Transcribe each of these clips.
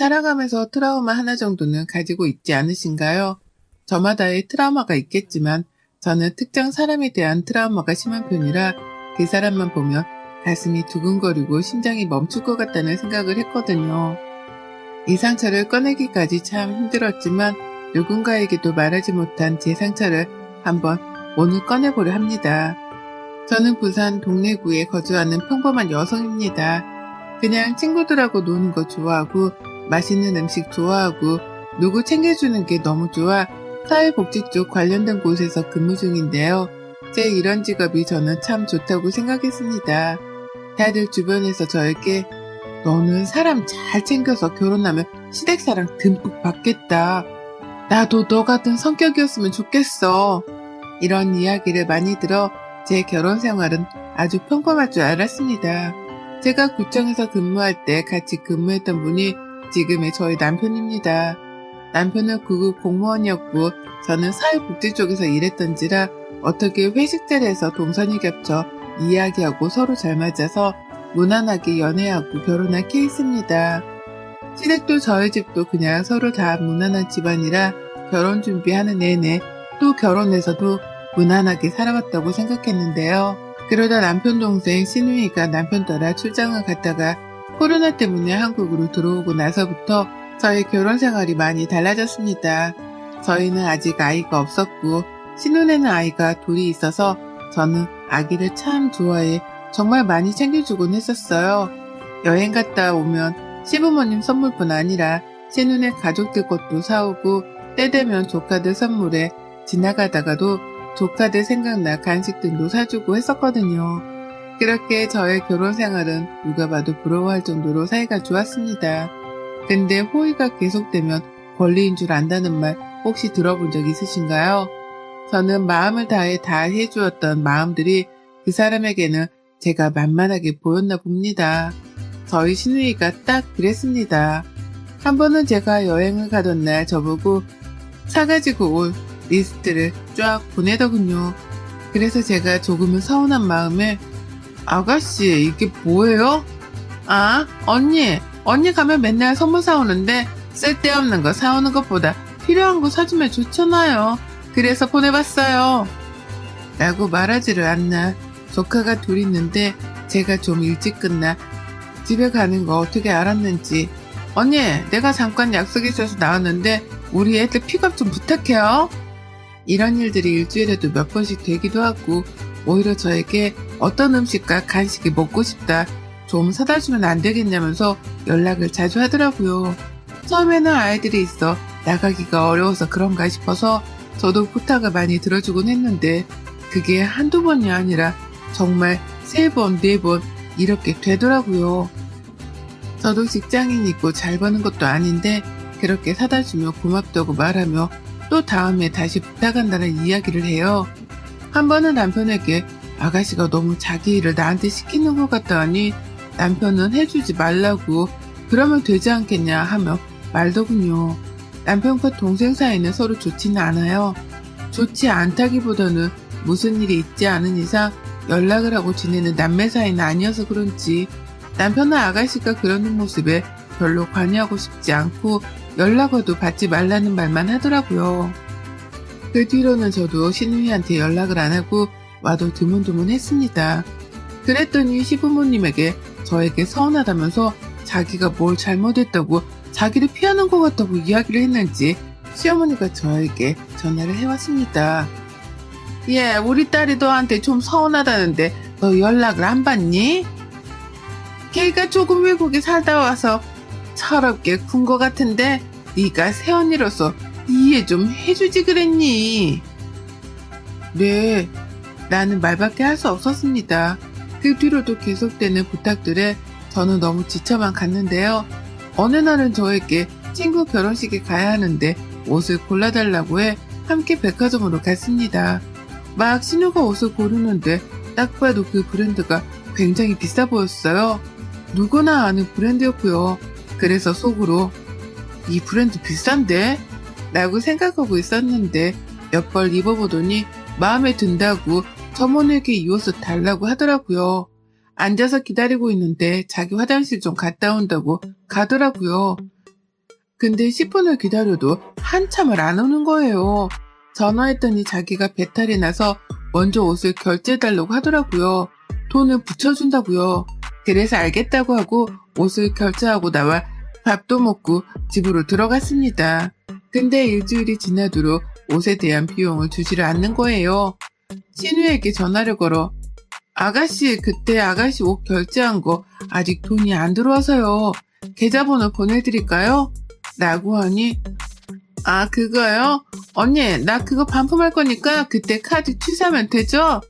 살아가면서 트라우마 하나 정도는 가지고 있지 않으신가요? 저마다의 트라우마가 있겠지만 저는 특정 사람에 대한 트라우마가 심한 편이라 그 사람만 보면 가슴이 두근거리고 심장이 멈출 것 같다는 생각을 했거든요. 이 상처를 꺼내기까지 참 힘들었지만 누군가에게도 말하지 못한 제 상처를 한번 오늘 꺼내보려 합니다. 저는 부산 동래구에 거주하는 평범한 여성입니다. 그냥 친구들하고 노는 거 좋아하고 맛있는 음식 좋아하고 누구 챙겨주는 게 너무 좋아 사회복지 쪽 관련된 곳에서 근무 중인데요. 제 이런 직업이 저는 참 좋다고 생각했습니다. 다들 주변에서 저에게 너는 사람 잘 챙겨서 결혼하면 시댁사랑 듬뿍 받겠다. 나도 너 같은 성격이었으면 좋겠어. 이런 이야기를 많이 들어 제 결혼 생활은 아주 평범할 줄 알았습니다. 제가 구청에서 근무할 때 같이 근무했던 분이 지금의 저희 남편입니다. 남편은 구급 공무원이었고 저는 사회복지 쪽에서 일했던지라 어떻게 회식 자리에서 동선이 겹쳐 이야기하고 서로 잘 맞아서 무난하게 연애하고 결혼한 케이스입니다. 시댁도 저희 집도 그냥 서로 다 무난한 집안이라 결혼 준비하는 내내 또 결혼해서도 무난하게 살아왔다고 생각했는데요. 그러다 남편 동생 신우이가 남편 따라 출장을 갔다가 코로나 때문에 한국으로 들어오고 나서부터 저희 결혼 생활이 많이 달라졌습니다. 저희는 아직 아이가 없었고 신혼에는 아이가 둘이 있어서 저는 아기를 참 좋아해 정말 많이 챙겨주곤 했었어요. 여행 갔다 오면 시부모님 선물뿐 아니라 신혼의 가족들 것도 사오고 때 되면 조카들 선물에 지나가다가도 조카들 생각나 간식 등도 사주고 했었거든요. 그렇게 저의 결혼 생활은 누가 봐도 부러워할 정도로 사이가 좋았습니다. 근데 호의가 계속되면 권리인 줄 안다는 말 혹시 들어본 적 있으신가요? 저는 마음을 다해 다 해주었던 마음들이 그 사람에게는 제가 만만하게 보였나 봅니다. 저희 신우이가 딱 그랬습니다. 한 번은 제가 여행을 가던 날 저보고 사가지고 올 리스트를 쫙 보내더군요. 그래서 제가 조금은 서운한 마음에 아가씨 이게 뭐예요? 아 언니 가면 맨날 선물 사오는데 쓸데없는 거 사오는 것보다 필요한 거 사주면 좋잖아요. 그래서 보내봤어요. 라고 말하지를 않나. 조카가 둘 있는데 제가 좀 일찍 끝나 집에 가는 거 어떻게 알았는지 언니 내가 잠깐 약속이 있어서 나왔는데 우리 애들 픽업 좀 부탁해요. 이런 일들이 일주일에도 몇 번씩 되기도 하고 오히려 저에게 어떤 음식과 간식이 먹고 싶다 좀 사다 주면 안 되겠냐면서 연락을 자주 하더라고요. 처음에는 아이들이 있어 나가기가 어려워서 그런가 싶어서 저도 부탁을 많이 들어주곤 했는데 그게 한두 번이 아니라 정말 3번, 4번 이렇게 되더라고요. 저도 직장인이고 잘 버는 것도 아닌데 그렇게 사다 주면 고맙다고 말하며 또 다음에 다시 부탁한다는 이야기를 해요. 한 번은 남편에게 아가씨가 너무 자기 일을 나한테 시키는 것 같다니 남편은 해주지 말라고 그러면 되지 않겠냐 하며 말더군요. 남편과 동생 사이는 서로 좋지는 않아요. 좋지 않다기보다는 무슨 일이 있지 않은 이상 연락을 하고 지내는 남매 사이는 아니어서 그런지 남편은 아가씨가 그러는 모습에 별로 관여하고 싶지 않고 연락 와도 받지 말라는 말만 하더라고요. 그 뒤로는 저도 신우이한테 연락을 안 하고 와도 드문드문했습니다. 그랬더니 시부모님에게 저에게 서운하다면서 자기가 뭘 잘못했다고 자기를 피하는 것 같다고 이야기를 했는지 시어머니가 저에게 전화를 해왔습니다. 예, 우리 딸이 너한테 좀 서운하다는데 너 연락을 안 받니? 걔가 조금 외국에 살다 와서 철없게 군 것 같은데 네가 새언니로서 이해 좀 해주지 그랬니? 네, 나는 말밖에 할 수 없었습니다. 그 뒤로도 계속되는 부탁들에 저는 너무 지쳐만 갔는데요. 어느 날은 저에게 친구 결혼식에 가야 하는데 옷을 골라달라고 해 함께 백화점으로 갔습니다. 막 신우가 옷을 고르는데 딱 봐도 그 브랜드가 굉장히 비싸 보였어요. 누구나 아는 브랜드였고요. 그래서 속으로 이 브랜드 비싼데? 라고 생각하고 있었는데 몇 벌 입어보더니 마음에 든다고 점원에게 이 옷을 달라고 하더라고요. 앉아서 기다리고 있는데 자기 화장실 좀 갔다 온다고 가더라고요. 근데 10분을 기다려도 한참을 안 오는 거예요. 전화했더니 자기가 배탈이 나서 먼저 옷을 결제해달라고 하더라고요. 돈을 붙여준다고요. 그래서 알겠다고 하고 옷을 결제하고 나와 밥도 먹고 집으로 들어갔습니다. 근데 일주일이 지나도록 옷에 대한 비용을 주지를 않는 거예요. 신우에게 전화를 걸어 아가씨, 그때 아가씨 옷 결제한 거 아직 돈이 안 들어와서요. 계좌번호 보내드릴까요? 라고 하니 아, 그거요? 언니, 나 그거 반품할 거니까 그때 카드 취소하면 되죠?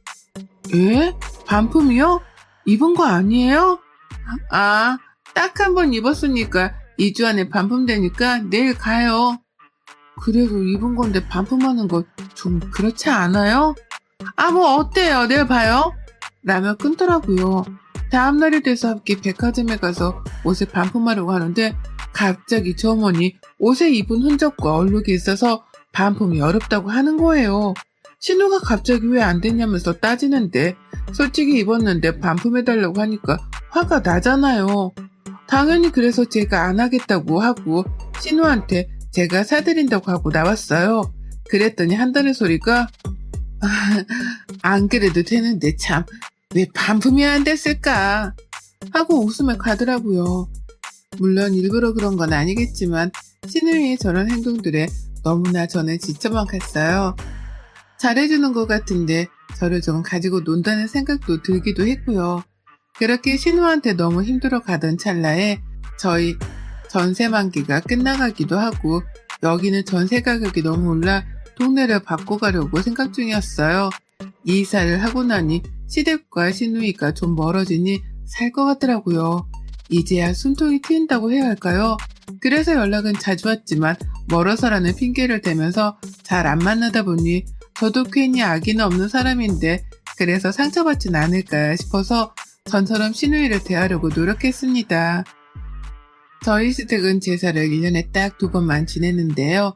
예? 반품이요? 입은 거 아니에요? 아, 딱 한 번 입었으니까 2주 안에 반품되니까 내일 가요. 그래도 입은 건데 반품하는 거 좀 그렇지 않아요? 아, 뭐 어때요? 내일 봐요. 라며 끊더라고요. 다음날이 돼서 함께 백화점에 가서 옷을 반품하려고 하는데 갑자기 저 어머니 옷에 입은 흔적과 얼룩이 있어서 반품이 어렵다고 하는 거예요. 신우가 갑자기 왜 안 됐냐면서 따지는데 솔직히 입었는데 반품해달라고 하니까 화가 나잖아요. 당연히 그래서 제가 안 하겠다고 하고 신우한테 제가 사드린다고 하고 나왔어요. 그랬더니 한다는 소리가 안 그래도 되는데 참 왜 반품이 안 됐을까 하고 웃으며 가더라고요. 물론 일부러 그런 건 아니겠지만 신우이의 저런 행동들에 너무나 저는 지쳐만 갔어요. 잘해주는 것 같은데 저를 좀 가지고 논다는 생각도 들기도 했고요. 그렇게 신우한테 너무 힘들어 가던 찰나에 저희 전세 만기가 끝나가기도 하고 여기는 전세 가격이 너무 올라 동네를 바꿔가려고 생각 중이었어요. 이사를 하고 나니 시댁과 신우이가 좀 멀어지니 살 것 같더라고요. 이제야 숨통이 트인다고 해야 할까요? 그래서 연락은 자주 왔지만 멀어서라는 핑계를 대면서 잘 안 만나다 보니 저도 괜히 악의는 없는 사람인데 그래서 상처받진 않을까 싶어서 전처럼 신우이를 대하려고 노력했습니다. 저희 시댁은 제사를 1년에 딱 2번만 지내는데요.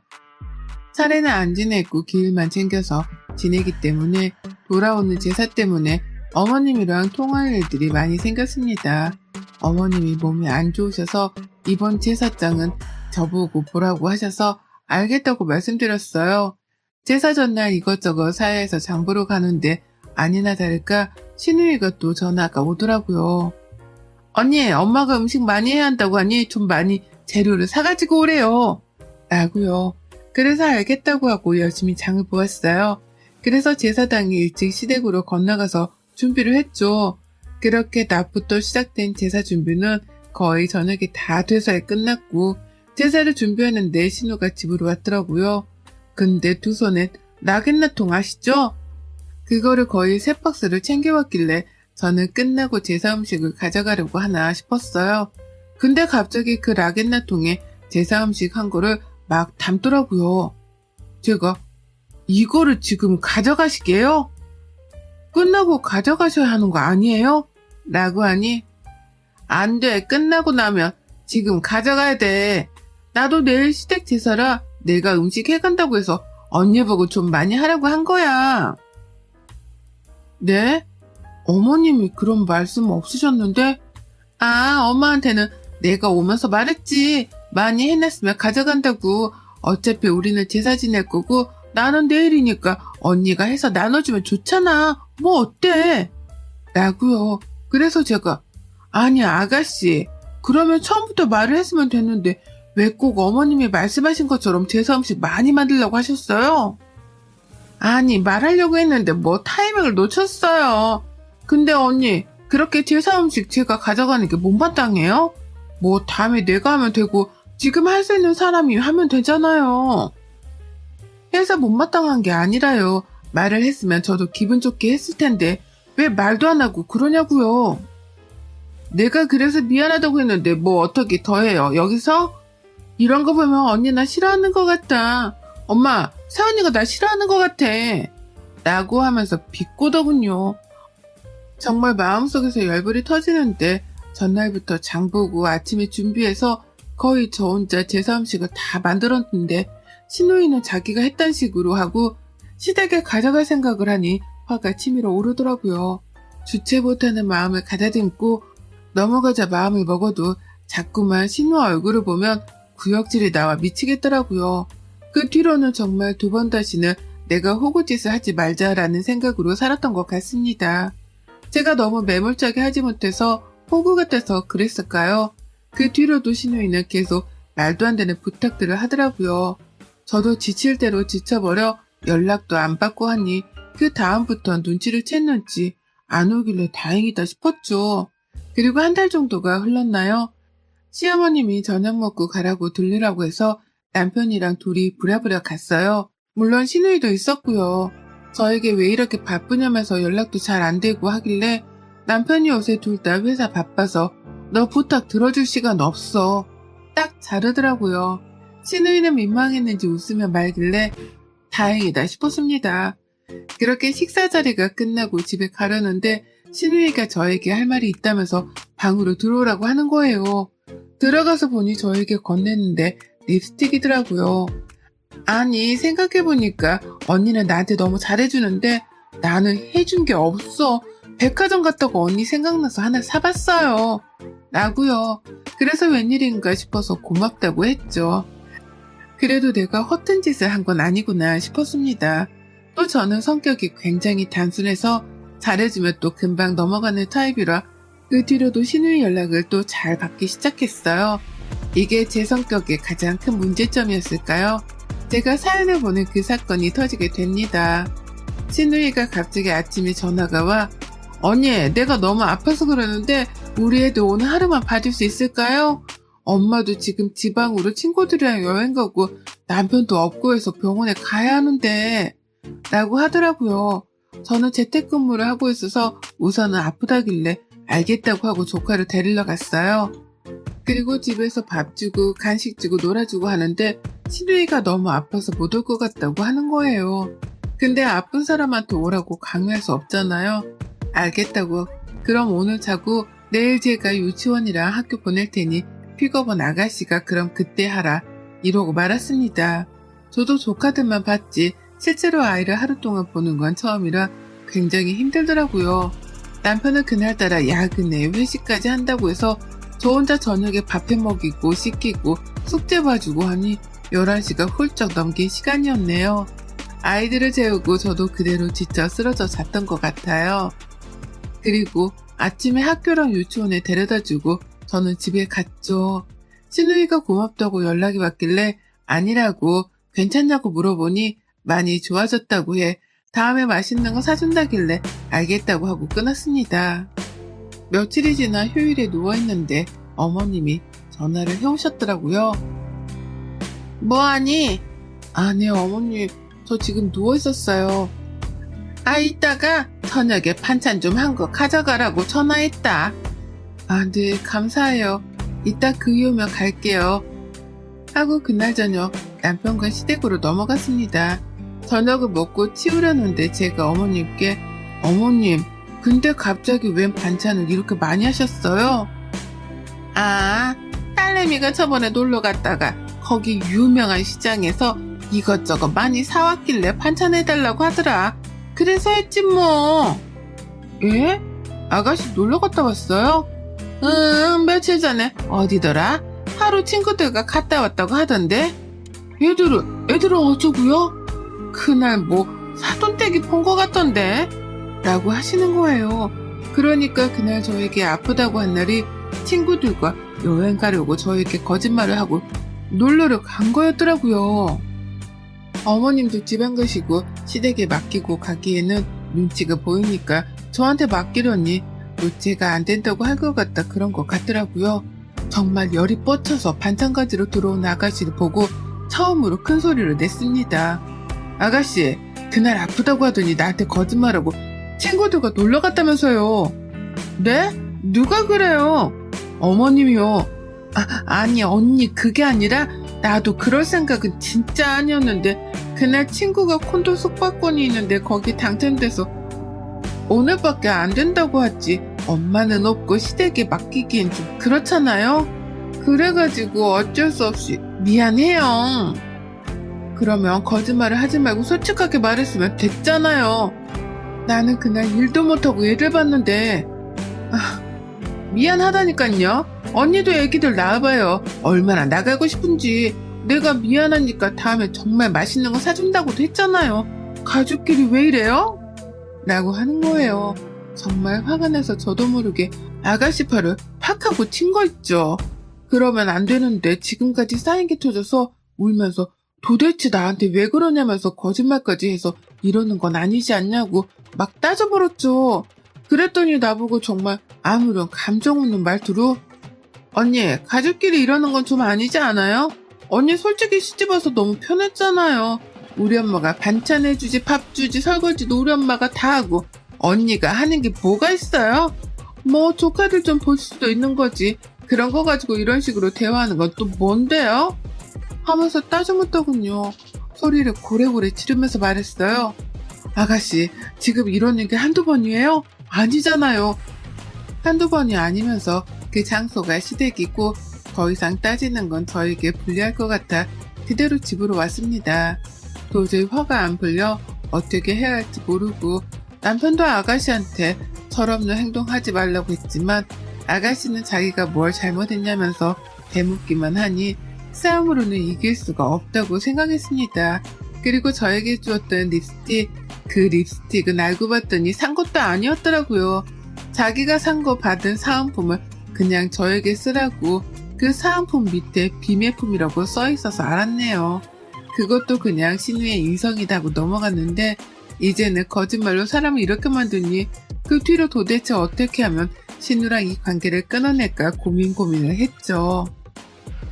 차례는 안 지내고 기일만 챙겨서 지내기 때문에 돌아오는 제사 때문에 어머님이랑 통화할 일들이 많이 생겼습니다. 어머님이 몸이 안 좋으셔서 이번 제사장은 저보고 보라고 하셔서 알겠다고 말씀드렸어요. 제사 전날 이것저것 사야해서 장보러 가는데 아니나 다를까 신우이가 또 전화가 오더라고요. 언니, 엄마가 음식 많이 해야 한다고 하니 좀 많이 재료를 사가지고 오래요. 라고요. 그래서 알겠다고 하고 열심히 장을 보았어요. 그래서 제사당일 일찍 시댁으로 건너가서 준비를 했죠. 그렇게 낮부터 시작된 제사 준비는 거의 저녁이 다 돼서야 끝났고 제사를 준비하는데 신우가 집으로 왔더라고요. 근데 두 손엔 라겐나통 아시죠? 그거를 거의 3박스를 챙겨왔길래 저는 끝나고 제사 음식을 가져가려고 하나 싶었어요. 근데 갑자기 그 라겐나통에 제사 음식 한 거를 막 담더라고요. 제가 이거를 지금 가져가시게요? 끝나고 가져가셔야 하는 거 아니에요? 라고 하니 안 돼. 끝나고 나면 지금 가져가야 돼. 나도 내일 시댁 제사라 내가 음식 해간다고 해서 언니 보고 좀 많이 하라고 한 거야. 네? 어머님이 그런 말씀 없으셨는데? 아, 엄마한테는 내가 오면서 말했지. 많이 해놨으면 가져간다고. 어차피 우리는 제사 지낼 거고 나는 내일이니까 언니가 해서 나눠주면 좋잖아. 뭐 어때? 라고요. 그래서 제가 아니 아가씨 그러면 처음부터 말을 했으면 됐는데 왜 꼭 어머님이 말씀하신 것처럼 제사 음식 많이 만들려고 하셨어요? 아니 말하려고 했는데 뭐 타이밍을 놓쳤어요. 근데 언니 그렇게 제사 음식 제가 가져가는 게 못마땅해요? 뭐 다음에 내가 하면 되고 지금 할 수 있는 사람이 하면 되잖아요. 해서 못마땅한 게 아니라요. 말을 했으면 저도 기분 좋게 했을 텐데 왜 말도 안 하고 그러냐고요. 내가 그래서 미안하다고 했는데 뭐 어떻게 더 해요. 여기서? 이런 거 보면 언니 나 싫어하는 것 같다. 엄마, 새언니가 나 싫어하는 것 같아. 라고 하면서 비꼬더군요. 정말 마음속에서 열불이 터지는데 전날부터 장보고 아침에 준비해서 거의 저 혼자 제사 음식을 다 만들었는데 신우이는 자기가 했단 식으로 하고 시댁에 가져갈 생각을 하니 화가 치밀어 오르더라고요. 주체 못하는 마음을 가다듬고 넘어가자 마음을 먹어도 자꾸만 신우 얼굴을 보면 구역질이 나와 미치겠더라고요. 그 뒤로는 정말 두 번 다시는 내가 호구짓을 하지 말자라는 생각으로 살았던 것 같습니다. 제가 너무 매몰차게 하지 못해서 호구 같아서 그랬을까요? 그 뒤로도 신우이는 계속 말도 안 되는 부탁들을 하더라고요. 저도 지칠 대로 지쳐버려 연락도 안 받고 하니 그 다음부터 눈치를 챘는지 안 오길래 다행이다 싶었죠. 그리고 한 달 정도가 흘렀나요? 시어머님이 저녁 먹고 가라고 들르라고 해서 남편이랑 둘이 부랴부랴 갔어요. 물론 신우이도 있었고요. 저에게 왜 이렇게 바쁘냐면서 연락도 잘 안 되고 하길래 남편이 요새 둘 다 회사 바빠서 너 부탁 들어줄 시간 없어. 딱 자르더라고요. 신우이는 민망했는지 웃으며 말길래 다행이다 싶었습니다. 그렇게 식사 자리가 끝나고 집에 가려는데 신우이가 저에게 할 말이 있다면서 방으로 들어오라고 하는 거예요. 들어가서 보니 저에게 건넸는데 립스틱이더라고요. 아니 생각해보니까 언니는 나한테 너무 잘해주는데 나는 해준 게 없어. 백화점 갔다고 언니 생각나서 하나 사봤어요. 라고요. 그래서 웬일인가 싶어서 고맙다고 했죠. 그래도 내가 허튼 짓을 한 건 아니구나 싶었습니다. 또 저는 성격이 굉장히 단순해서 잘해주면 또 금방 넘어가는 타입이라 그 뒤로도 신우이 연락을 또 잘 받기 시작했어요. 이게 제 성격의 가장 큰 문제점이었을까요? 제가 사연을 보낸 그 사건이 터지게 됩니다. 신우이가 갑자기 아침에 전화가 와 언니 내가 너무 아파서 그러는데 우리 애들 오늘 하루만 봐줄 수 있을까요? 엄마도 지금 지방으로 친구들이랑 여행 가고 남편도 없고 해서 병원에 가야 하는데 라고 하더라고요. 저는 재택근무를 하고 있어서 우선은 아프다길래 알겠다고 하고 조카를 데리러 갔어요. 그리고 집에서 밥 주고 간식 주고 놀아주고 하는데 신우이가 너무 아파서 못 올 것 같다고 하는 거예요. 근데 아픈 사람한테 오라고 강요할 수 없잖아요. 알겠다고 그럼 오늘 자고 내일 제가 유치원이랑 학교 보낼 테니 픽업은 아가씨가 그럼 그때 하라 이러고 말았습니다. 저도 조카들만 봤지 실제로 아이를 하루 동안 보는 건 처음이라 굉장히 힘들더라고요. 남편은 그날따라 야근에 회식까지 한다고 해서 저 혼자 저녁에 밥해 먹이고 씻기고 숙제 봐주고 하니 11시가 훌쩍 넘긴 시간이었네요. 아이들을 재우고 저도 그대로 지쳐 쓰러져 잤던 것 같아요. 그리고 아침에 학교랑 유치원에 데려다주고 저는 집에 갔죠. 신우이가 고맙다고 연락이 왔길래 아니라고 괜찮냐고 물어보니 많이 좋아졌다고 해 다음에 맛있는 거 사준다길래 알겠다고 하고 끊었습니다. 며칠이 지나 휴일에 누워있는데 어머님이 전화를 해오셨더라고요. 뭐하니? 네 어머님 저 지금 누워있었어요. 이따가 저녁에 반찬 좀 한 거 가져가라고 전화했다. 네 감사해요. 이따 그 이후 오면 갈게요. 하고 그날 저녁 남편과 시댁으로 넘어갔습니다. 저녁을 먹고 치우려는데 제가 어머님께 어머님 근데 갑자기 웬 반찬을 이렇게 많이 하셨어요? 딸내미가 저번에 놀러 갔다가 거기 유명한 시장에서 이것저것 많이 사왔길래 반찬 해달라고 하더라. 그래서 했지 뭐. 예? 아가씨 놀러 갔다 왔어요? 며칠 전에 어디더라? 하루 친구들과 갔다 왔다고 하던데. 애들은 어쩌고요? 그날 뭐 사돈댁이 본 것 같던데 라고 하시는 거예요. 그러니까 그날 저에게 아프다고 한 날이 친구들과 여행 가려고 저에게 거짓말을 하고 놀러를 간 거였더라고요. 어머님도 집 안 가시고 시댁에 맡기고 가기에는 눈치가 보이니까 저한테 맡기려니 또 제가 안 된다고 할 것 같다 그런 것 같더라고요. 정말 열이 뻗쳐서 반찬 가지러 들어온 아가씨를 보고 처음으로 큰 소리를 냈습니다. 아가씨 그날 아프다고 하더니 나한테 거짓말하고 친구들과 놀러 갔다면서요. 네? 누가 그래요? 어머님이요. 아니 언니 그게 아니라 나도 그럴 생각은 진짜 아니었는데 그날 친구가 콘도 숙박권이 있는데 거기 당첨돼서 오늘밖에 안 된다고 하지 엄마는 없고 시댁에 맡기기엔 좀 그렇잖아요. 그래가지고 어쩔 수 없이 미안해요. 그러면 거짓말을 하지 말고 솔직하게 말했으면 됐잖아요. 나는 그날 일도 못하고 애를 봤는데 미안하다니깐요. 언니도 애기들 낳아봐요. 얼마나 나가고 싶은지. 내가 미안하니까 다음에 정말 맛있는 거 사준다고도 했잖아요. 가족끼리 왜 이래요? 라고 하는 거예요. 정말 화가 나서 저도 모르게 아가씨 팔을 팍 하고 튄 거 있죠. 그러면 안 되는데 지금까지 쌓인 게 터져서 울면서 도대체 나한테 왜 그러냐면서 거짓말까지 해서 이러는 건 아니지 않냐고 막 따져버렸죠. 그랬더니 나보고 정말 아무런 감정 없는 말투로 언니, 가족끼리 이러는 건 좀 아니지 않아요? 언니 솔직히 시집와서 너무 편했잖아요. 우리 엄마가 반찬 해주지, 밥 주지, 설거지도 우리 엄마가 다 하고 언니가 하는 게 뭐가 있어요? 뭐 조카들 좀 볼 수도 있는 거지. 그런 거 가지고 이런 식으로 대화하는 건 또 뭔데요? 하면서 따져묻더군요. 소리를 고래고래 지르면서 말했어요. 아가씨, 지금 이러는 게 한두 번이에요? 아니잖아요. 한두 번이 아니면서 그 장소가 시댁이고 더 이상 따지는 건 저에게 불리할 것 같아 그대로 집으로 왔습니다. 도저히 화가 안 풀려 어떻게 해야 할지 모르고 남편도 아가씨한테 철없는 행동하지 말라고 했지만 아가씨는 자기가 뭘 잘못했냐면서 대묻기만 하니 싸움으로는 이길 수가 없다고 생각했습니다. 그리고 저에게 주었던 립스틱, 그 립스틱은 알고 봤더니 산 것도 아니었더라고요. 자기가 산 거 받은 사은품을 그냥 저에게 쓰라고 그 사은품 밑에 비매품이라고 써있어서 알았네요. 그것도 그냥 신우의 인성이라고 넘어갔는데 이제는 거짓말로 사람을 이렇게 만드니 그 뒤로 도대체 어떻게 하면 신우랑 이 관계를 끊어낼까 고민을 했죠.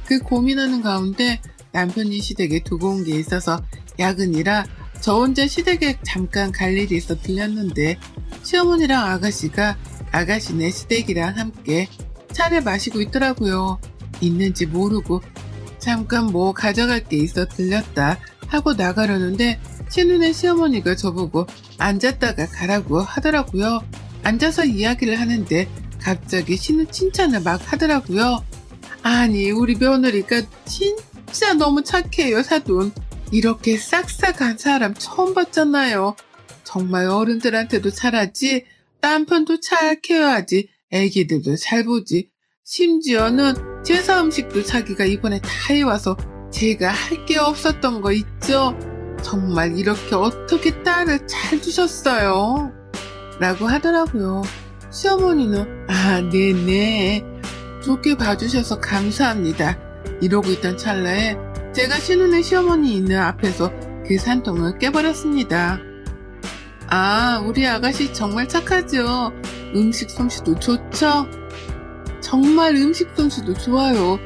그 고민하는 가운데 남편이 시댁에 두고 온 게 있어서 야근이라 저 혼자 시댁에 잠깐 갈 일이 있어 들렸는데 시어머니랑 아가씨가 아가씨네 시댁이랑 함께 차를 마시고 있더라고요. 있는지 모르고 잠깐 뭐 가져갈 게 있어 들렸다 하고 나가려는데 신우네 시어머니가 저보고 앉았다가 가라고 하더라고요. 앉아서 이야기를 하는데 갑자기 신우 칭찬을 막 하더라고요. 아니 우리 며느리가 진짜 너무 착해요 사돈. 이렇게 싹싹한 사람 처음 봤잖아요. 정말 어른들한테도 잘하지 남편도 잘 케어하지 애기들도 잘 보지 심지어는 제사 음식도 자기가 이번에 다 해와서 제가 할 게 없었던 거 있죠? 정말 이렇게 어떻게 딸을 잘 두셨어요? 라고 하더라고요. 시어머니는 아 네네 좋게 봐주셔서 감사합니다. 이러고 있던 찰나에 제가 신우네 시어머니 있는 앞에서 그 산통을 깨버렸습니다. 아 우리 아가씨 정말 착하죠? 음식 솜씨도 좋죠? 정말 음식 솜씨도 좋아요.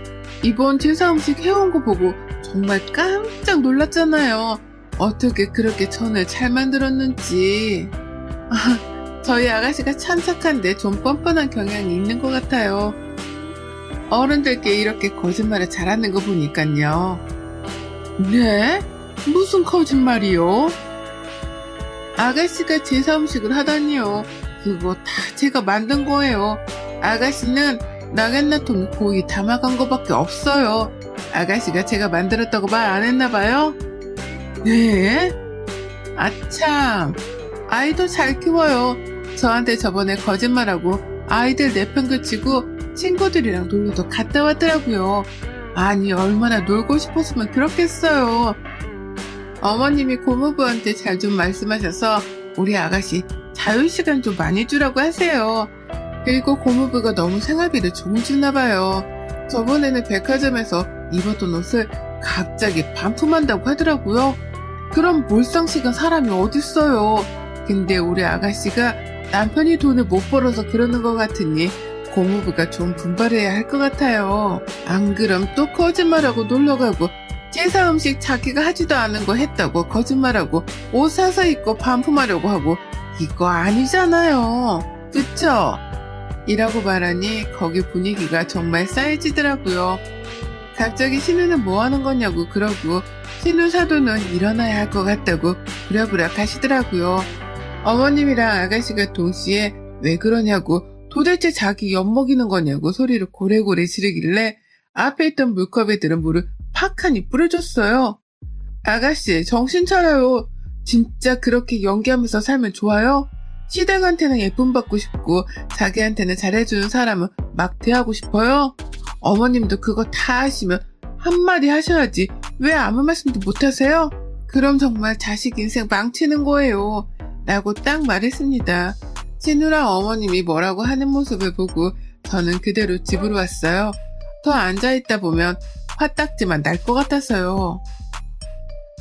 이번 제사 음식 해온 거 보고 정말 깜짝 놀랐잖아요. 어떻게 그렇게 전을 잘 만들었는지. 저희 아가씨가 참 착한데 좀 뻔뻔한 경향이 있는 것 같아요. 어른들께 이렇게 거짓말을 잘하는 거 보니깐요. 네? 무슨 거짓말이요? 아가씨가 제사 음식을 하다니요. 그거 다 제가 만든 거예요. 아가씨는 나갯나통에 고이 담아간 거밖에 없어요. 아가씨가 제가 만들었다고 말 안 했나봐요? 네? 아참, 아이도 잘 키워요. 저한테 저번에 거짓말하고 아이들 내팽개치고 친구들이랑 놀러도 갔다 왔더라고요. 아니 얼마나 놀고 싶었으면 그렇겠어요. 어머님이 고모부한테 잘 좀 말씀하셔서 우리 아가씨 자유시간 좀 많이 주라고 하세요. 그리고 고모부가 너무 생활비를 좀 주나봐요. 저번에는 백화점에서 입었던 옷을 갑자기 반품한다고 하더라고요. 그럼 몰상식은 사람이 어딨어요. 근데 우리 아가씨가 남편이 돈을 못 벌어서 그러는 것 같으니 고모부가 좀 분발해야 할 것 같아요. 안 그럼 또 거짓말하고 놀러가고 제사 음식 자기가 하지도 않은 거 했다고 거짓말하고 옷 사서 입고 반품하려고 하고 이거 아니잖아요. 그쵸? 이라고 말하니 거기 분위기가 정말 싸해지더라고요. 갑자기 신우는 뭐 하는 거냐고 그러고 신우 사돈은 일어나야 할 것 같다고 부랴부랴 가시더라고요. 어머님이랑 아가씨가 동시에 왜 그러냐고 도대체 자기 엿먹이는 거냐고 소리를 고래고래 지르길래 앞에 있던 물컵에 들은 물을 팍하니 뿌려줬어요. 아가씨 정신 차려요. 진짜 그렇게 연기하면서 살면 좋아요? 시댁한테는 예쁨 받고 싶고 자기한테는 잘해주는 사람은 막 대하고 싶어요? 어머님도 그거 다 하시면 한마디 하셔야지 왜 아무 말씀도 못하세요? 그럼 정말 자식 인생 망치는 거예요. 라고 딱 말했습니다. 신우랑 어머님이 뭐라고 하는 모습을 보고 저는 그대로 집으로 왔어요. 더 앉아있다 보면 화딱지만 날 것 같아서요.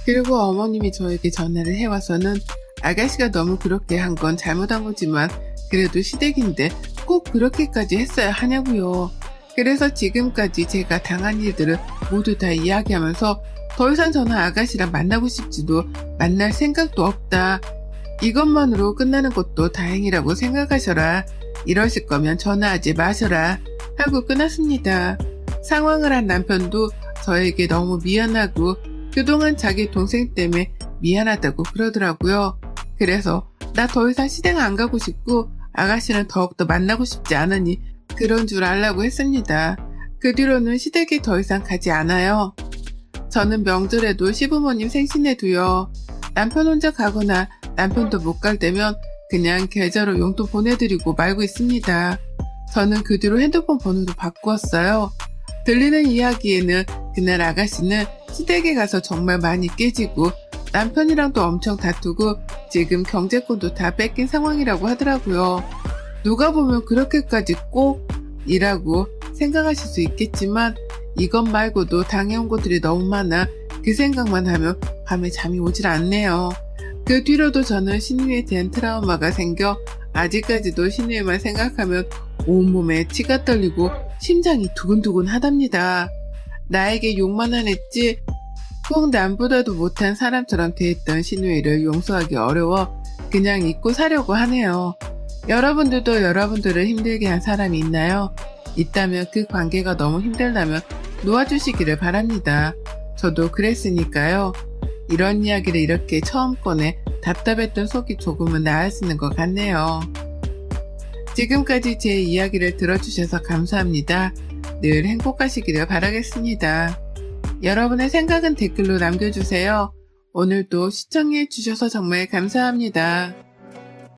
그리고 어머님이 저에게 전화를 해와서는 아가씨가 너무 그렇게 한 건 잘못한 거지만 그래도 시댁인데 꼭 그렇게까지 했어야 하냐고요. 그래서 지금까지 제가 당한 일들을 모두 다 이야기하면서 더 이상 저는 아가씨랑 만나고 싶지도 만날 생각도 없다. 이것만으로 끝나는 것도 다행이라고 생각하셔라. 이러실 거면 전화하지 마셔라. 하고 끊었습니다. 상황을 한 남편도 저에게 너무 미안하고 그동안 자기 동생 때문에 미안하다고 그러더라고요. 그래서 나 더 이상 시댁 안 가고 싶고 아가씨는 더욱더 만나고 싶지 않으니 그런 줄 알라고 했습니다. 그 뒤로는 시댁에 더 이상 가지 않아요. 저는 명절에도 시부모님 생신에도요. 남편 혼자 가거나 남편도 못 갈 때면 그냥 계좌로 용돈 보내드리고 말고 있습니다. 저는 그 뒤로 핸드폰 번호도 바꾸었어요. 들리는 이야기에는 그날 아가씨는 시댁에 가서 정말 많이 깨지고 남편이랑도 엄청 다투고 지금 경제권도 다 뺏긴 상황이라고 하더라고요. 누가 보면 그렇게까지 꼭 이라고 생각하실 수 있겠지만 이것 말고도 당해온 것들이 너무 많아 그 생각만 하면 밤에 잠이 오질 않네요. 그 뒤로도 저는 신우에 대한 트라우마가 생겨 아직까지도 신우에만 생각하면 온몸에 치가 떨리고 심장이 두근두근 하답니다. 나에게 욕만 안 했지 꼭 남보다도 못한 사람처럼 대했던 신우이를 용서하기 어려워 그냥 잊고 사려고 하네요. 여러분들도 여러분들을 힘들게 한 사람이 있나요? 있다면 그 관계가 너무 힘들다면 놓아주시기를 바랍니다. 저도 그랬으니까요. 이런 이야기를 이렇게 처음 꺼내 답답했던 속이 조금은 나아지는 것 같네요. 지금까지 제 이야기를 들어주셔서 감사합니다. 늘 행복하시기를 바라겠습니다. 여러분의 생각은 댓글로 남겨주세요. 오늘도 시청해주셔서 정말 감사합니다.